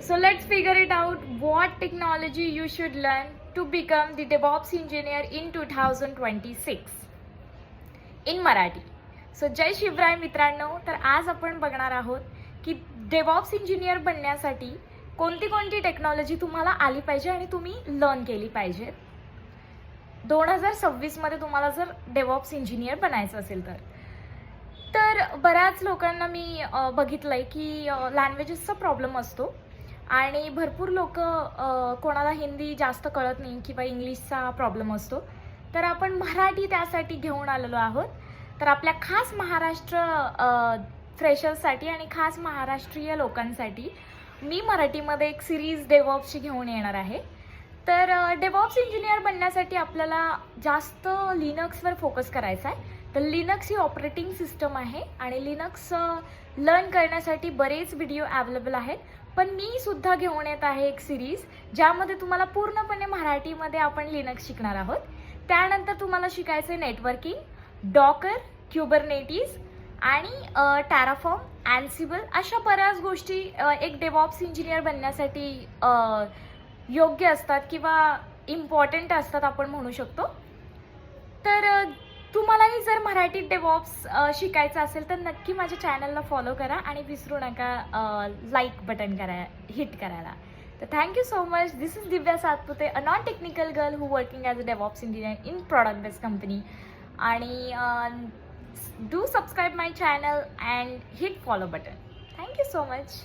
So let's figure it out what technology you should learn to become the DevOps engineer in 2026 in Marathi. So जय शिवराय मित्रांनो, तर आज आपण बघणार आहोत की डेव्हऑप्स इंजिनियर बनण्यासाठी कोणती कोणती टेक्नॉलॉजी तुम्हाला आली पाहिजे आणि तुम्ही लर्न केली पाहिजे 2026 मध्ये तुम्हाला जर डेव्हऑप्स इंजिनियर बनायचं असेल तर बऱ्याच लोकांना मी बघितलंय की लँग्वेजेसचा प्रॉब्लेम असतो आणि भरपूर लोक कोणाला हिंदी जास्त कळत नाही किंवा इंग्लिशचा प्रॉब्लेम असतो. तर आपण मराठी त्यासाठी घेऊन आलेलो आहोत. तर आपल्या खास महाराष्ट्र फ्रेशर्ससाठी आणि खास महाराष्ट्रीय लोकांसाठी मी मराठीमध्ये एक सिरीज डेव्हऑप्सची घेऊन येणार आहे. तर डेव्हऑप्स इंजिनियर बनण्यासाठी आपल्याला जास्त लिनक्सवर फोकस करायचा आहे. तर लिनक्स ही ऑपरेटिंग सिस्टम आहे आणि लिनक्स लर्न करण्यासाठी बरेच व्हिडिओ अवेलेबल आहेत. पण मी सुद्धा घेऊन येत आहे एक सिरीज ज्यामध्ये तुम्हाला पूर्णपणे मराठीमध्ये आपण लिनक्स शिकणार आहोत. त्यानंतर तुम्हाला शिकायचं आहे नेटवर्किंग, डॉकर, क्युबरनेटीज आणि टॅराफॉर्म, अँसिबल अशा बऱ्याच गोष्टी एक डेव्हऑप्स इंजिनियर बनण्यासाठी योग्य असतात किंवा इम्पॉर्टंट असतात आपण म्हणू शकतो. तर तुम्हालाही जर मराठीत डेव्हऑप्स शिकायचं असेल तर नक्की माझ्या चॅनलला फॉलो करा आणि विसरू नका लाईक बटन हिट करायला. तर thank you so much. This is Divya Satpute, a non technical girl who working as a DevOps engineer in product based company. आणि do subscribe my channel and hit follow button. Thank you so much.